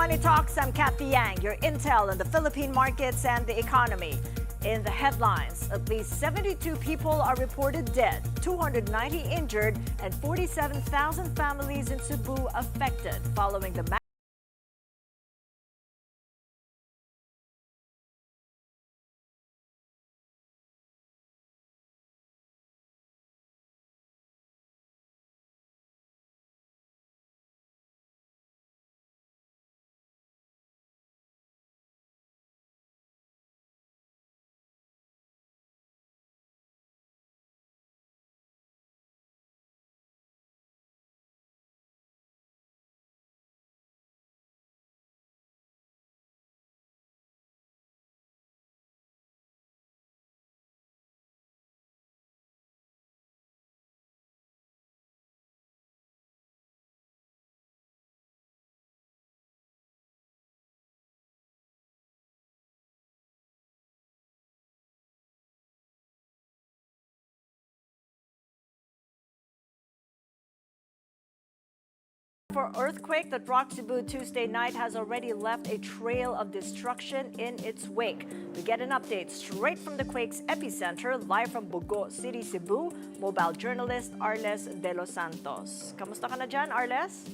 Money Talks, I'm Cathy Yang, your intel on the Philippine markets and the economy. In the headlines, at least 72 people are reported dead, 290 injured, and 47,000 families in Cebu affected following the earthquake that rocked Cebu Tuesday night has already left a trail of destruction in its wake. We get an update straight from the quake's epicenter, live from Bogo City, Cebu, mobile journalist Arles De Los Santos. Kamusta ka na dyan, Arles?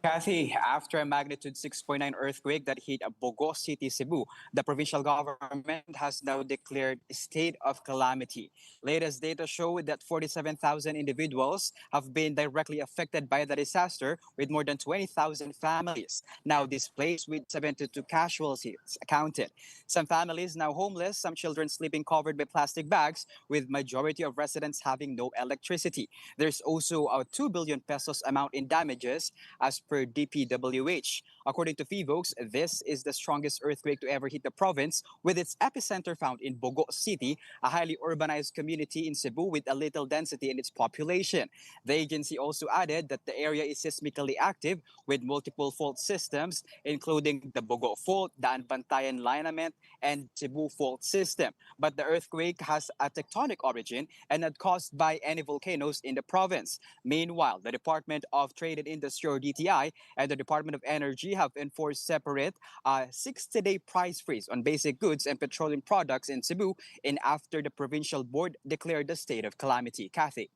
Cathy, after a magnitude 6.9 earthquake that hit Bogo City, Cebu, the provincial government has now declared a state of calamity. Latest data show that 47,000 individuals have been directly affected by the disaster, with more than 20,000 families now displaced, with 72 casualties accounted. Some families now homeless, some children sleeping covered by plastic bags, with majority of residents having no electricity. There's also a 2 billion pesos amount in damages as per DPWH. According to FIVOX, this is the strongest earthquake to ever hit the province, with its epicenter found in Bogo City, a highly urbanized community in Cebu with a little density in its population. The agency also added that the area is seismically active with multiple fault systems, including the Bogo Fault, the Anbantayan Lineament, and Cebu Fault System. But the earthquake has a tectonic origin and not caused by any volcanoes in the province. Meanwhile, the Department of Trade and Industry, or DTI, and the Department of Energy have enforced separate 60-day price freeze on basic goods and petroleum products in Cebu, and after the provincial board declared the state of calamity. Cathy.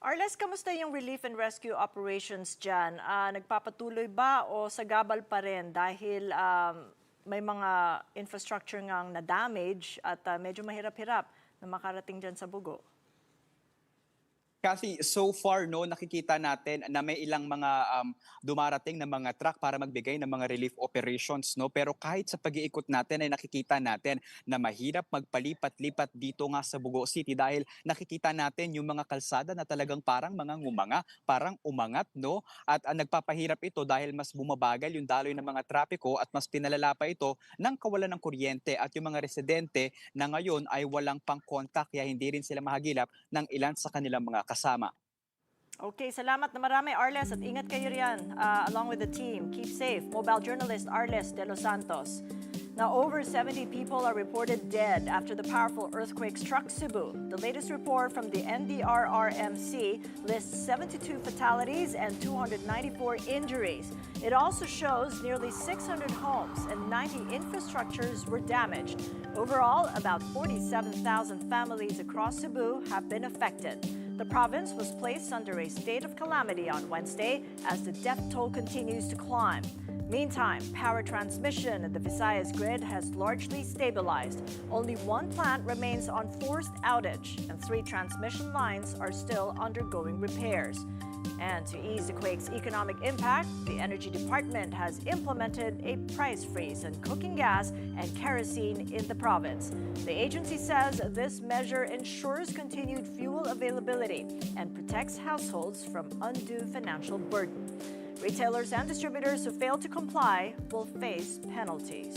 Arles, kamusta yung relief and rescue operations dyan? Nagpapatuloy ba o sagabal pa rin dahil may mga infrastructure ngang na-damage at medyo mahirap-hirap na makarating dyan sa Bogo? Cathy, so far no, nakikita natin na may ilang mga dumarating na mga truck para magbigay ng mga relief operations, no. Pero kahit sa pag-iikot natin ay nakikita natin na mahirap magpalipat-lipat dito nga sa Bogo City dahil nakikita natin yung mga kalsada na talagang parang mga ngumanga, parang umangat, no. At nagpapahirap ito dahil mas bumabagal yung daloy ng mga trapiko at mas pinalala pa ito ng kawalan ng kuryente, at yung mga residente na ngayon ay walang pang-contact, kaya hindi rin sila mahagilap ng ilan sa kanilang mga kasama. Okay, salamat na marami, Arles, at ingat kayo riyan along with the team. Keep safe. Mobile journalist Arles De Los Santos. Now, over 70 people are reported dead after the powerful earthquake struck Cebu. The latest report from the NDRRMC lists 72 fatalities and 294 injuries. It also shows nearly 600 homes and 90 infrastructures were damaged. Overall, about 47,000 families across Cebu have been affected. The province was placed under a state of calamity on Wednesday as the death toll continues to climb. Meantime, power transmission at the Visayas grid has largely stabilized. Only one plant remains on forced outage, and 3 transmission lines are still undergoing repairs. And to ease the quake's economic impact, the Energy Department has implemented a price freeze on cooking gas and kerosene in the province. The agency says this measure ensures continued fuel availability and protects households from undue financial burden. Retailers and distributors who fail to comply will face penalties.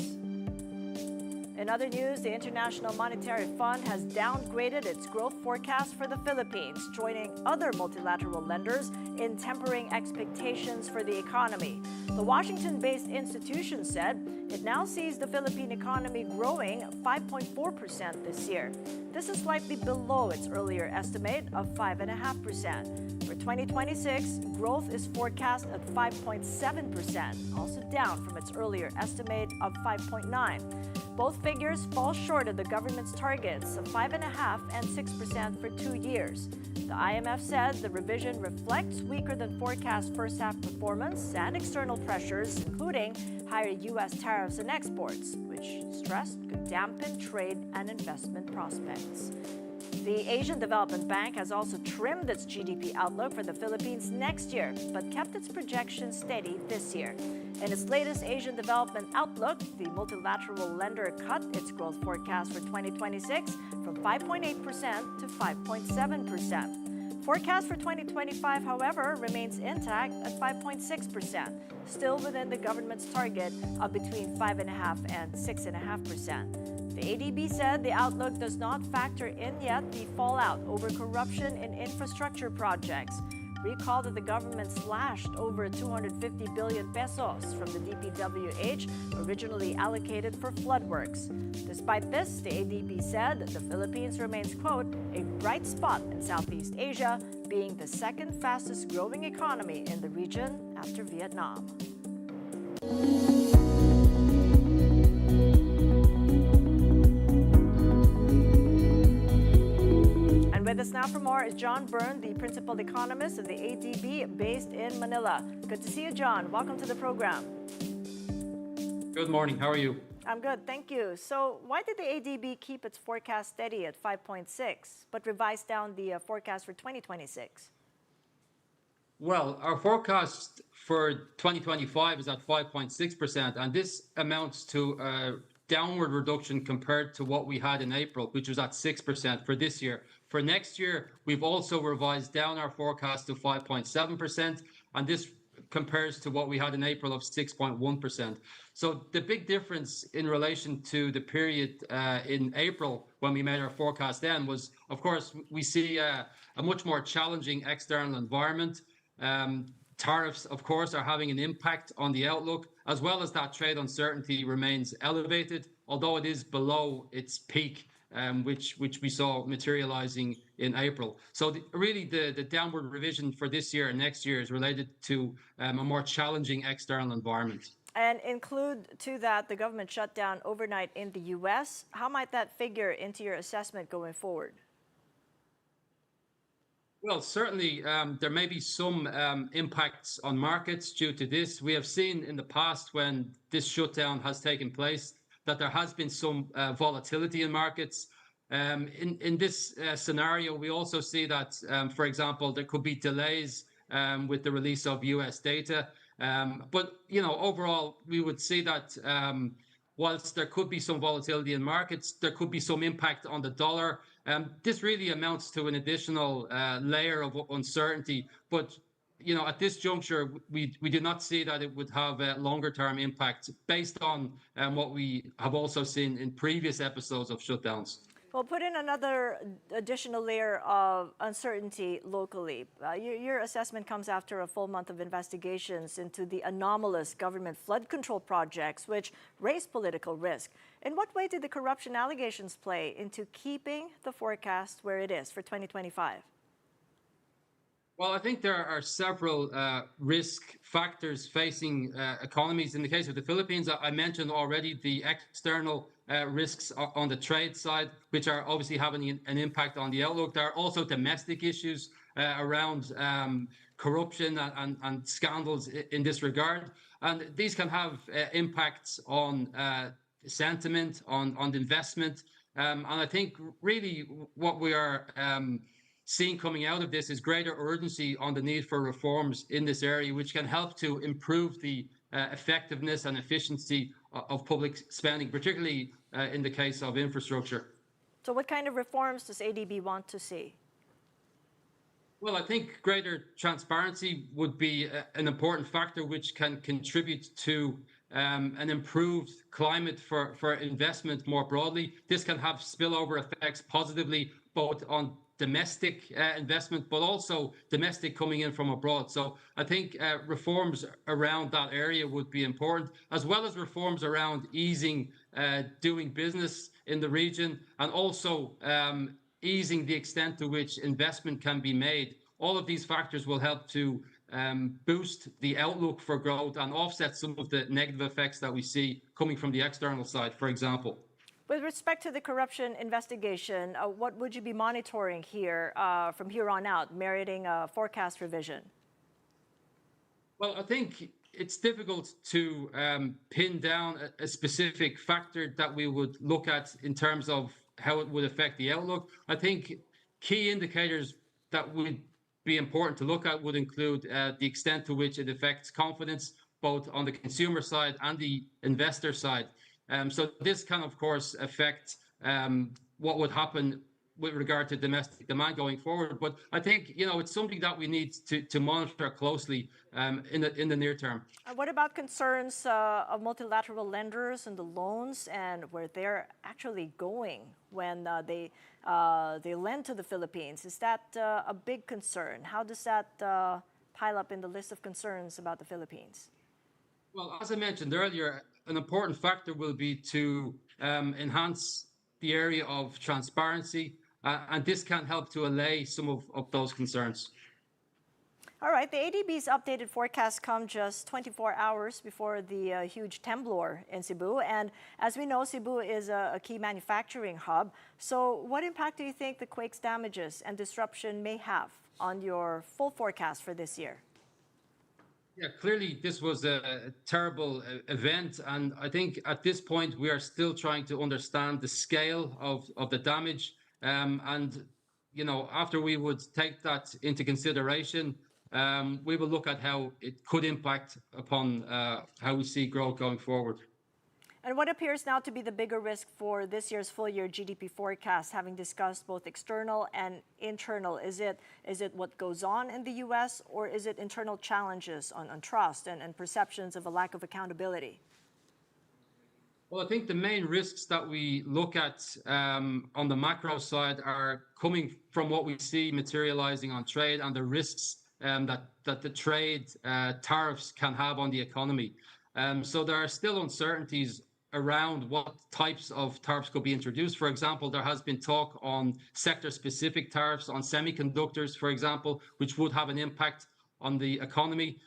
In other news, the International Monetary Fund has downgraded its growth forecast for the Philippines, joining other multilateral lenders in tempering expectations for the economy. The Washington-based institution said it now sees the Philippine economy growing 5.4% this year. This is slightly below its earlier estimate of 5.5%. For 2026, growth is forecast at 5.7%, also down from its earlier estimate of 5.9%. Both figures fall short of the government's targets of 5.5% and 6% for 2 years. The IMF said the revision reflects weaker than forecast first half performance and external pressures, including higher U.S. tariffs and exports, which stressed could dampen trade and investment prospects. The Asian Development Bank has also trimmed its GDP outlook for the Philippines next year, but kept its projections steady this year. In its latest Asian Development Outlook, the multilateral lender cut its growth forecast for 2026 from 5.8% to 5.7%. Forecast for 2025, however, remains intact at 5.6%, still within the government's target of between 5.5% and 6.5%. The ADB said the outlook does not factor in yet the fallout over corruption in infrastructure projects. Recall that the government slashed over 250 billion pesos from the DPWH originally allocated for flood works. Despite this, the ADB said that the Philippines remains, quote, a bright spot in Southeast Asia, being the second fastest growing economy in the region after Vietnam. With us now for more is John Byrne, the principal economist of the ADB based in Manila. Good to see you, John. Welcome to the program. Good morning. How are you? I'm good, thank you. So why did the ADB keep its forecast steady at 5.6 but revise down the forecast for 2026? Well, our forecast for 2025 is at 5.6%, and this amounts to a downward reduction compared to what we had in April, which was at 6% for this year. For next year, we've also revised down our forecast to 5.7%, and this compares to what we had in April of 6.1%. So the big difference in relation to the period in April when we made our forecast then was, of course, we see a much more challenging external environment. Tariffs, of course, are having an impact on the outlook, as well as that trade uncertainty remains elevated, although it is below its peak, which we saw materializing in April. So really the downward revision for this year and next year is related to a more challenging external environment. And include to that the government shutdown overnight in the U.S. How might that figure into your assessment going forward? Well, certainly there may be some impacts on markets due to this. We have seen in the past when this shutdown has taken place that there has been some volatility in markets. In this scenario, we also see that, for example, there could be delays with the release of US data. But, you know, overall, we would see that whilst there could be some volatility in markets, there could be some impact on the dollar. This really amounts to an additional layer of uncertainty. But, you know, at this juncture, we do not see that it would have a longer term impact based on what we have also seen in previous episodes of shutdowns. Well, put in another additional layer of uncertainty locally. Your assessment comes after a full month of investigations into the anomalous government flood control projects, which raised political risk. In what way did the corruption allegations play into keeping the forecast where it is for 2025? Well, I think there are several risk factors facing economies. In the case of the Philippines, I mentioned already the external risks on the trade side, which are obviously having an impact on the outlook. There are also domestic issues around corruption and scandals in this regard. And these can have impacts on sentiment, on investment. And I think really what we are seeing coming out of this is greater urgency on the need for reforms in this area, which can help to improve the effectiveness and efficiency of public spending, particularly in the case of infrastructure. So what kind of reforms does ADB want to see? Well, I think greater transparency would be an important factor which can contribute to an improved climate for investment more broadly. This can have spillover effects positively both on domestic investment, but also domestic coming in from abroad. So I think reforms around that area would be important, as well as reforms around easing doing business in the region, and also easing the extent to which investment can be made. All of these factors will help to boost the outlook for growth and offset some of the negative effects that we see coming from the external side, for example. With respect to the corruption investigation, what would you be monitoring here from here on out, meriting a forecast revision? Well, I think it's difficult to pin down a specific factor that we would look at in terms of how it would affect the outlook. I think key indicators that would be important to look at would include the extent to which it affects confidence, both on the consumer side and the investor side. So this can, of course, affect what would happen with regard to domestic demand going forward. But I think it's something that we need to monitor closely in the near term. What about concerns of multilateral lenders and the loans and where they're actually going when they lend to the Philippines? Is that a big concern? How does that pile up in the list of concerns about the Philippines? Well, as I mentioned earlier, an important factor will be to enhance the area of transparency, and this can help to allay some of those concerns. All right, the ADB's updated forecast come just 24 hours before the huge temblor in Cebu. And as we know, Cebu is a key manufacturing hub. So what impact do you think the quake's damages and disruption may have on your full forecast for this year? Yeah, clearly this was a terrible event. And I think at this point, we are still trying to understand the scale of the damage. After we would take that into consideration, we will look at how it could impact upon how we see growth going forward. And what appears now to be the bigger risk for this year's full-year GDP forecast, having discussed both external and internal? Is it what goes on in the U.S., or is it internal challenges on trust and perceptions of a lack of accountability? Well, I think the main risks that we look at on the macro side are coming from what we see materializing on trade and the risks that the trade tariffs can have on the economy. So there are still uncertainties around what types of tariffs could be introduced. For example, there has been talk on sector-specific tariffs on semiconductors, for example, which would have an impact on the economy.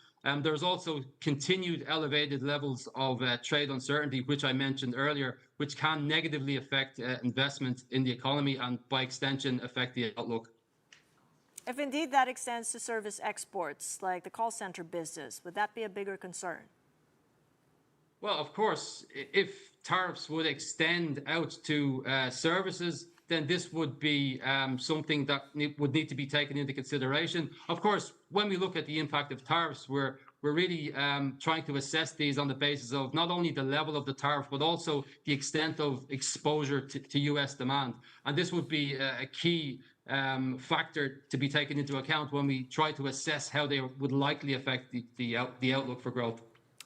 There's also continued elevated levels of trade uncertainty, which I mentioned earlier, which can negatively affect investment in the economy and, by extension, affect the outlook. If indeed that extends to service exports, like the call center business, would that be a bigger concern? Well, of course, if tariffs would extend out to services, then this would be something that would need to be taken into consideration. Of course, when we look at the impact of tariffs, we're really trying to assess these on the basis of not only the level of the tariff, but also the extent of exposure to U.S. demand. And this would be a key factor to be taken into account when we try to assess how they would likely affect the outlook for growth.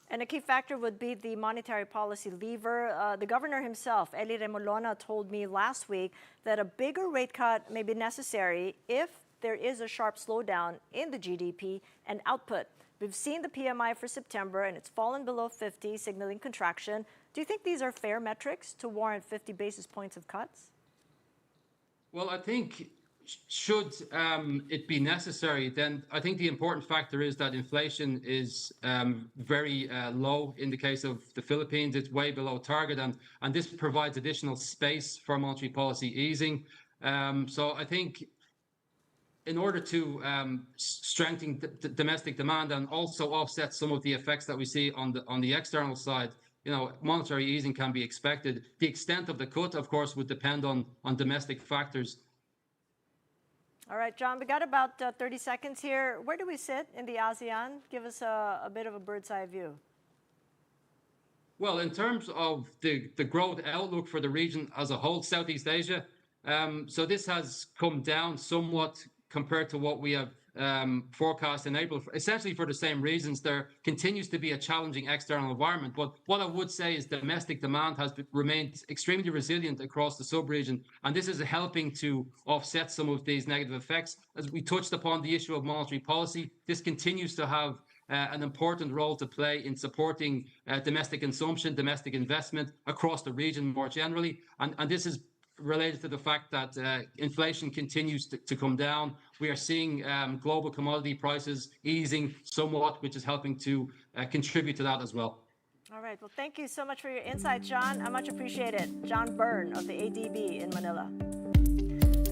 And a key factor would be the monetary policy lever. The governor himself, Eli Remolona, told me last week that a bigger rate cut may be necessary if there is a sharp slowdown in the GDP and output. We've seen the PMI for September, and it's fallen below 50, signaling contraction. Do you think these are fair metrics to warrant 50 basis points of cuts? Well, I think should it be necessary, then I think the important factor is that inflation is very low in the case of the Philippines. It's way below target, and this provides additional space for monetary policy easing. So I think in order to strengthen domestic demand and also offset some of the effects that we see on the external side, monetary easing can be expected. The extent of the cut, of course, would depend on domestic factors. All right, John, we got about 30 seconds here. Where do we sit in the ASEAN? Give us a bit of a bird's eye view. Well, in terms of the growth outlook for the region as a whole, Southeast Asia, so this has come down somewhat compared to what we have forecast in April, essentially for the same reasons. There continues to be a challenging external environment. But what I would say is domestic demand has remained extremely resilient across the sub-region, and this is helping to offset some of these negative effects. As we touched upon the issue of monetary policy, this continues to have an important role to play in supporting domestic consumption, domestic investment across the region more generally. And this is related to the fact that inflation continues to come down. We are seeing global commodity prices easing somewhat, which is helping to contribute to that as well. All right. Well, thank you so much for your insight, John. I much appreciate it. John Byrne of the ADB in Manila.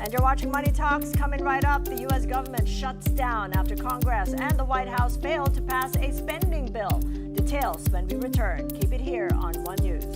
And you're watching Money Talks. Coming right up, the U.S. government shuts down after Congress and the White House failed to pass a spending bill. Details when we return. Keep it here on One News.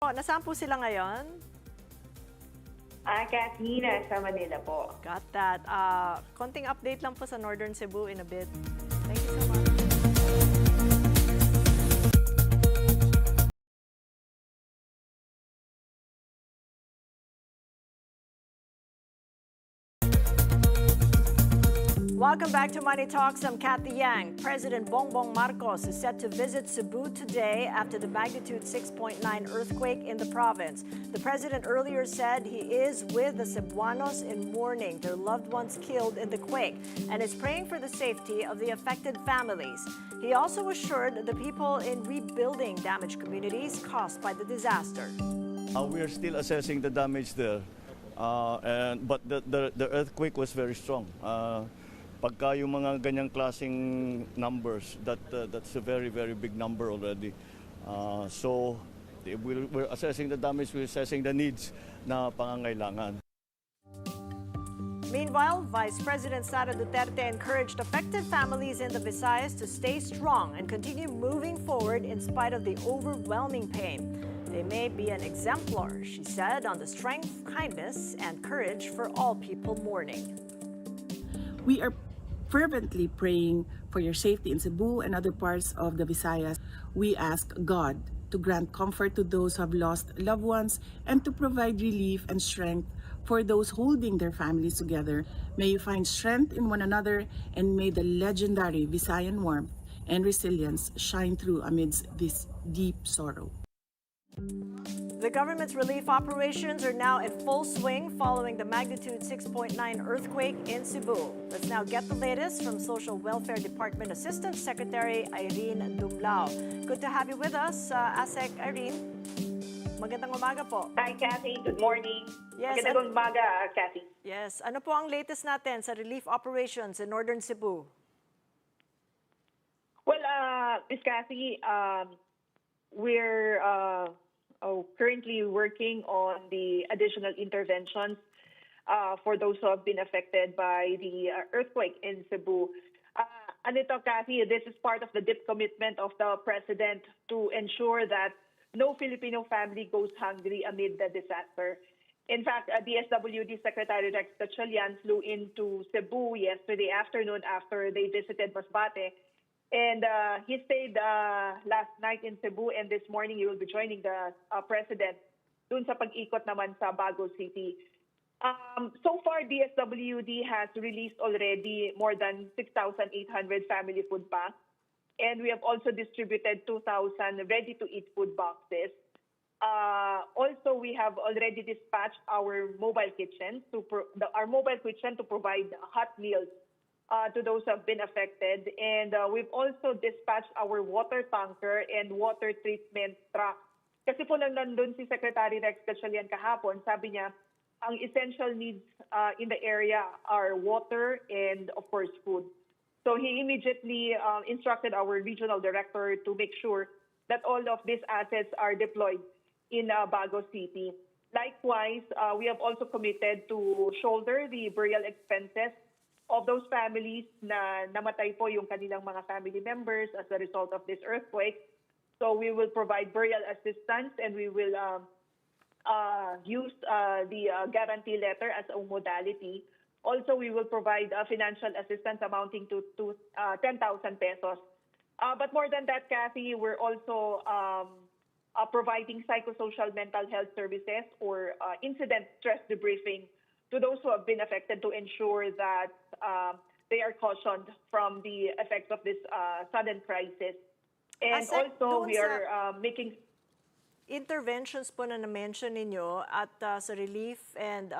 Nasaan po sila ngayon? Cathy, nasa Manila po. Got that. Konting update lang po sa Northern Cebu in a bit. Thank you so much. Welcome back to Money Talks. I'm Cathy Yang. President Bongbong Marcos is set to visit Cebu today after the magnitude 6.9 earthquake in the province. The president earlier said he is with the Cebuanos in mourning their loved ones killed in the quake and is praying for the safety of the affected families. He also assured the people in rebuilding damaged communities caused by the disaster. We are still assessing the damage there, but the earthquake was very strong. Pagka yung mga ganyang klaseng numbers, that's a very, very big number already. So we're assessing the damage, we're assessing the needs na pangangailangan. Meanwhile, Vice President Sara Duterte encouraged affected families in the Visayas to stay strong and continue moving forward in spite of the overwhelming pain. They may be an exemplar, she said, on the strength, kindness, and courage for all people mourning. We are fervently praying for your safety in Cebu and other parts of the Visayas. We ask God to grant comfort to those who have lost loved ones and to provide relief and strength for those holding their families together. May you find strength in one another, and may the legendary Visayan warmth and resilience shine through amidst this deep sorrow. The government's relief operations are now in full swing following the magnitude 6.9 earthquake in Cebu. Let's now get the latest from Social Welfare Department Assistant Secretary Irene Dumlao. Good to have you with us, ASEC Irene. Magandang umaga po. Hi, Cathy. Good morning. Yes, Magandang umaga, Cathy. Yes. Ano po ang latest natin sa relief operations in Northern Cebu? Well, Ms. Cathy, we're currently working on the additional interventions for those who have been affected by the earthquake in Cebu. And ito, Cathy, this is part of the deep commitment of the President to ensure that no Filipino family goes hungry amid the disaster. In fact, DSWD Secretary Rex Gatchalian flew into Cebu yesterday afternoon after they visited Masbate. And he stayed last night in Cebu, and this morning he will be joining the President dun sa pag-ikot naman sa Bago City. So far, DSWD has released already more than 6,800 family food packs, and we have also distributed 2,000 ready-to-eat food boxes. Also, we have already dispatched our mobile kitchen to provide hot meals to those who have been affected. And we've also dispatched our water tanker and water treatment truck. Kasi po nandun si Secretary Rex Gatchalian kahapon, sabi niya, ang essential needs in the area are water and, of course, food. So he immediately instructed our regional director to make sure that all of these assets are deployed in Bago City. Likewise, we have also committed to shoulder the burial expenses of those families na namatay po yung kanilang mga family members as a result of this earthquake. So we will provide burial assistance, and we will use the guarantee letter as a modality. Also, we will provide financial assistance amounting to 10,000 pesos. But more than that, Cathy, we're also providing psychosocial mental health services or incident stress debriefing to those who have been affected to ensure that they are cautioned from the effects of this sudden crisis. And also, we are making interventions po na na-mention ninyo at sa relief and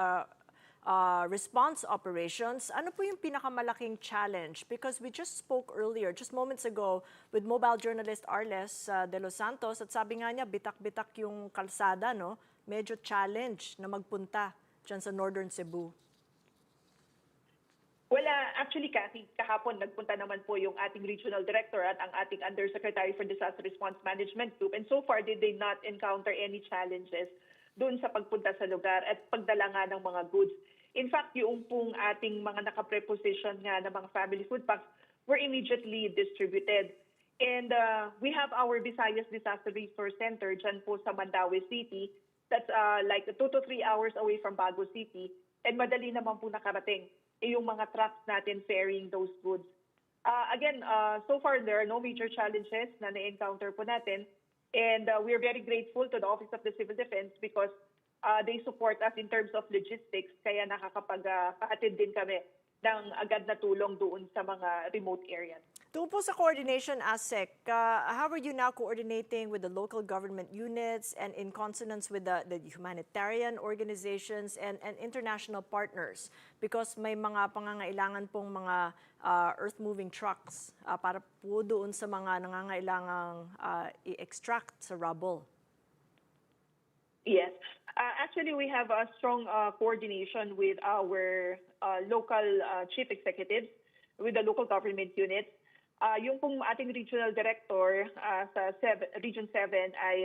response operations, ano po yung pinakamalaking challenge? Because we just spoke earlier, just moments ago, with mobile journalist Arles de Los Santos, at sabi nga niya, bitak-bitak yung kalsada, no? Medyo challenge na magpunta dyan sa Northern Cebu. Wala, actually, Cathy, kahapon nagpunta naman po yung ating regional director at ang ating undersecretary for disaster response management group, and so far did they not encounter any challenges doon sa pagpunta sa lugar at pagdala nga ng mga goods. In fact, yung pong ating mga naka-preposition nga ng mga family food packs were immediately distributed. And we have our Visayas Disaster Resource Center dyan po sa Mandaue City. That's like 2 to 3 hours away from Bago City. And madali naman po nakarating yung mga trucks natin ferrying those goods. Again, so far there are no major challenges na na-encounter po natin. And we are very grateful to the Office of the Civil Defense because they support us in terms of logistics. Kaya nakakapag-pahatid din kami ng agad na tulong doon sa mga remote areas. Doon po sa coordination ASEC, how are you now coordinating with the local government units and in consonance with the humanitarian organizations and international partners? Because may mga pangangailangan pong mga earth-moving trucks para po doon sa mga nangangailangang i-extract sa rubble. Yes. Actually, we have a strong coordination with our local chief executives, with the local government units. Yung pong ating regional director sa Region 7 ay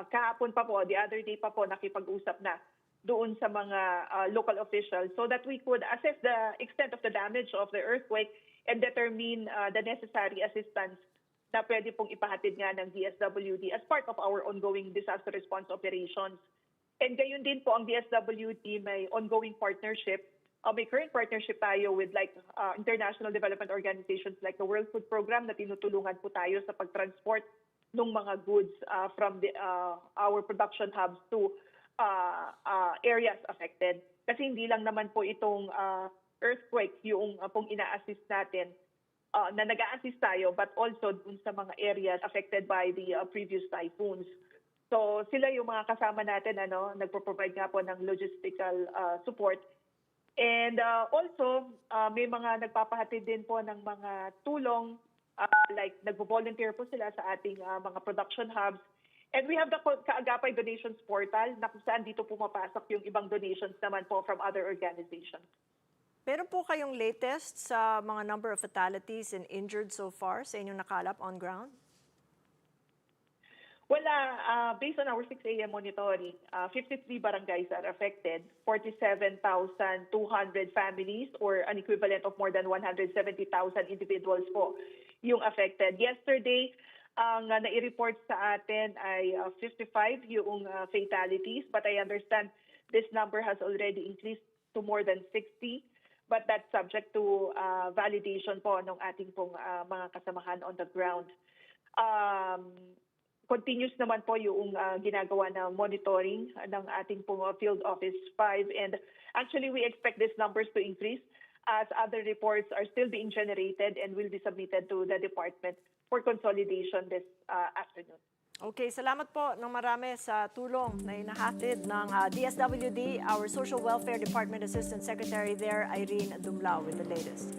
kahapon pa po, the other day pa po, nakipag-usap na doon sa mga local officials so that we could assess the extent of the damage of the earthquake and determine the necessary assistance na pwede pong ipahatid nga ng DSWD as part of our ongoing disaster response operations. And gayon din po ang DSWD may ongoing partnership. May current partnership tayo with like international development organizations like the World Food Program na tinutulungan po tayo sa pagtransport ng mga goods from our production hubs to areas affected. Kasi hindi lang naman po itong earthquake yung pong ina-assist natin na nag-a-assist tayo, but also dun sa mga areas affected by the previous typhoons. So sila yung mga kasama natin, nagpo-provide nga po ng logistical support. And also, may mga nagpapahatid din po ng mga tulong, like nagvo-volunteer po sila sa ating mga production hubs. And we have the Kaagapay Donations Portal na kung saan dito pumapasok yung ibang donations naman po from other organizations. Meron po kayong latest sa mga number of fatalities and injured so far sa inyong nakalap on ground? Wala. Based on our 6 a.m. monitoring, 53 barangays are affected, 47,200 families or an equivalent of more than 170,000 individuals po yung affected. Yesterday, ang nai-report sa atin ay 55 yung fatalities, but I understand this number has already increased to more than 60. But that's subject to validation po ng ating pong mga kasamahan on the ground. Continuous naman po yung ginagawa na monitoring ng ating pong Field Office 5. And actually, we expect these numbers to increase as other reports are still being generated and will be submitted to the department for consolidation this afternoon. Okay, salamat po ng marami sa tulong na inahatid ng DSWD, our Social Welfare Department Assistant Secretary there, Irene Dumlao, with the latest.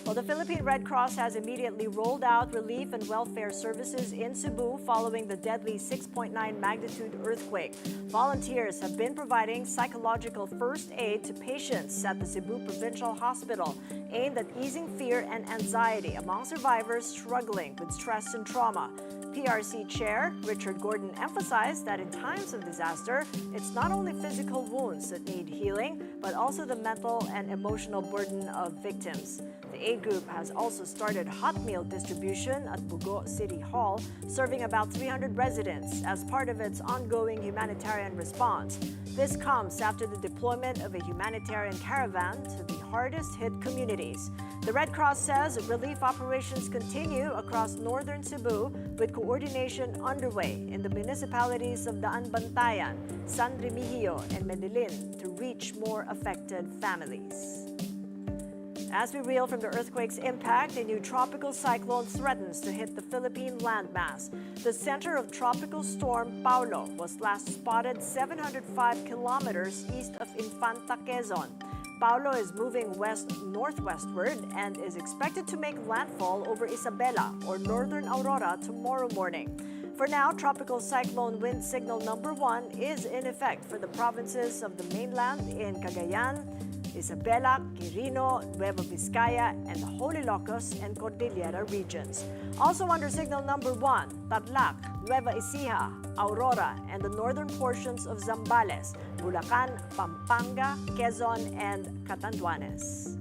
Well, the Philippine Red Cross has immediately rolled out relief and welfare services in Cebu following the deadly 6.9 magnitude earthquake. Volunteers have been providing psychological first aid to patients at the Cebu Provincial Hospital, aimed at easing fear and anxiety among survivors struggling with stress and trauma. PRC Chair Richard Gordon emphasized that in times of disaster, it's not only physical wounds that need healing, but also the mental and emotional burden of victims. The aid group has also started hot meal distribution at Bugo City Hall, serving about 300 residents as part of its ongoing humanitarian response. This comes after the deployment of a humanitarian caravan to the hardest-hit communities. The Red Cross says relief operations continue across northern Cebu with coordination underway in the municipalities of Daan Bantayan, San Remigio, and Medellin to reach more affected families. As we reel from the earthquake's impact, a new tropical cyclone threatens to hit the Philippine landmass. The center of tropical storm Paolo was last spotted 705 kilometers east of Infanta, Quezon. Paolo is moving west-northwestward and is expected to make landfall over Isabela or northern Aurora tomorrow morning. For now, tropical cyclone wind signal number 1 is in effect for the provinces of the mainland in Cagayan, Isabela, Quirino, Nueva Vizcaya, and the Holy Locos and Cordillera regions. Also under signal number 1, Tarlac, Nueva Ecija, Aurora, and the northern portions of Zambales, Bulacan, Pampanga, Quezon, and Catanduanes.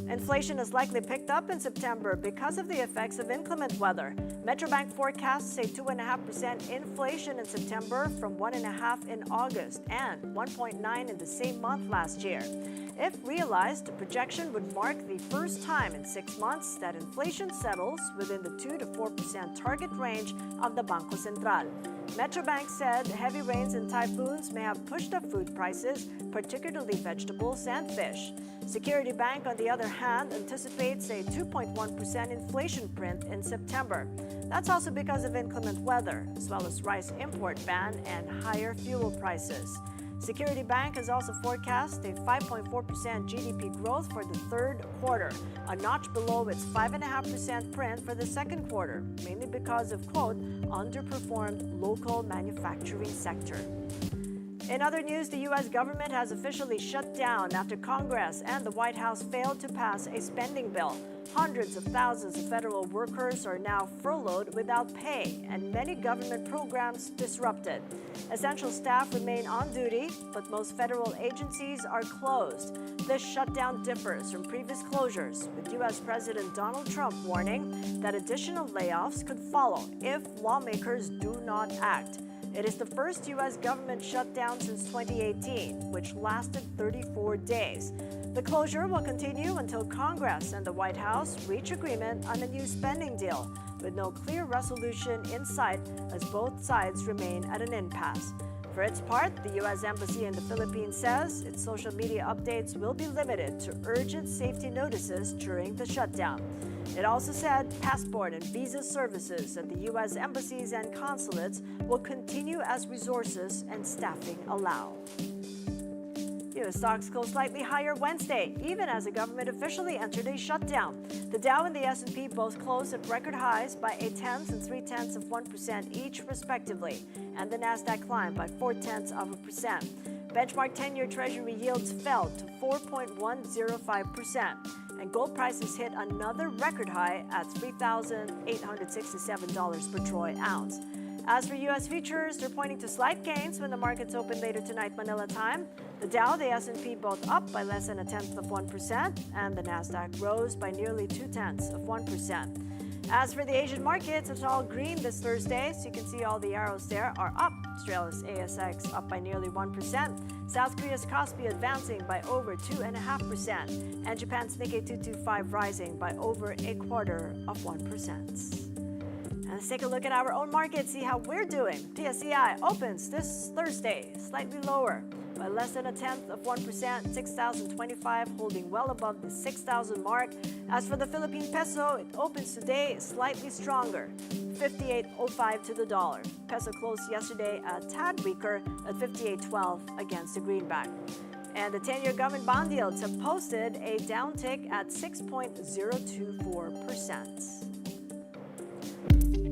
Inflation has likely picked up in September because of the effects of inclement weather. Metrobank forecasts say 2.5% inflation in September from 1.5% in August and 1.9% in the same month last year. If realized, the projection would mark the first time in 6 months that inflation settles within the 2 to 4% target range of the Bangko Sentral. Metrobank said heavy rains and typhoons may have pushed up food prices, particularly vegetables and fish. Security Bank, on the other hand, anticipates a 2.1% inflation print in September. That's also because of inclement weather, as well as rice import ban and higher fuel prices. Security Bank has also forecast a 5.4% GDP growth for the third quarter, a notch below its 5.5% print for the second quarter, mainly because of, quote, underperformed local manufacturing sector. In other news, the U.S. government has officially shut down after Congress and the White House failed to pass a spending bill. Hundreds of thousands of federal workers are now furloughed without pay, and many government programs disrupted. Essential staff remain on duty, but most federal agencies are closed. This shutdown differs from previous closures, with U.S. President Donald Trump warning that additional layoffs could follow if lawmakers do not act. It is the first U.S. government shutdown since 2018, which lasted 34 days. The closure will continue until Congress and the White House reach agreement on a new spending deal, with no clear resolution in sight as both sides remain at an impasse. For its part, the U.S. Embassy in the Philippines says its social media updates will be limited to urgent safety notices during the shutdown. It also said passport and visa services at the U.S. embassies and consulates will continue as resources and staffing allow. U.S. stocks closed slightly higher Wednesday, even as the government officially entered a shutdown. The Dow and the S&P both closed at record highs by 0.8 and 0.3% each, respectively, and the Nasdaq climbed by 0.4%. Benchmark 10-year Treasury yields fell to 4.105%, and gold prices hit another record high at $3,867 per troy ounce. As for U.S. futures, they're pointing to slight gains when the markets open later tonight Manila time. The Dow, the S&P both up by less than 0.1%, and the Nasdaq rose by nearly 0.2%. As for the Asian markets, it's all green this Thursday, so you can see all the arrows there are up. Australia's ASX up by nearly 1%, South Korea's Kospi advancing by over 2.5%, and Japan's Nikkei 225 rising by over 0.25%. Let's take a look at our own market, see how we're doing. PSEI opens this Thursday, slightly lower by less than 0.1%, 6,025, holding well above the 6,000 mark. As for the Philippine peso, it opens today slightly stronger, 58.05 to the dollar. Peso closed yesterday a tad weaker at 58.12 against the greenback. And the 10-year government bond yields have posted a downtick at 6.024%.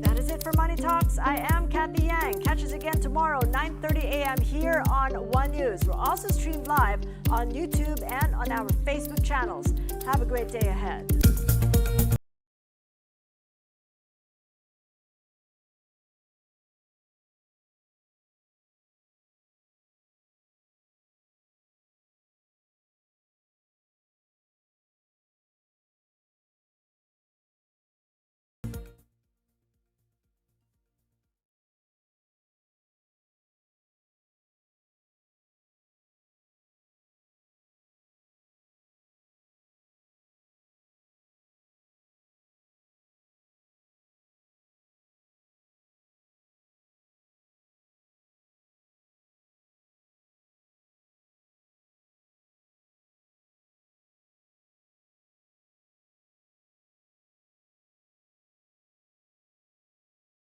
That is it for Money Talks. I am Cathy Yang. Catch us again tomorrow, 9:30 a.m. here on One News. We're also streamed live on YouTube and on our Facebook channels. Have a great day ahead.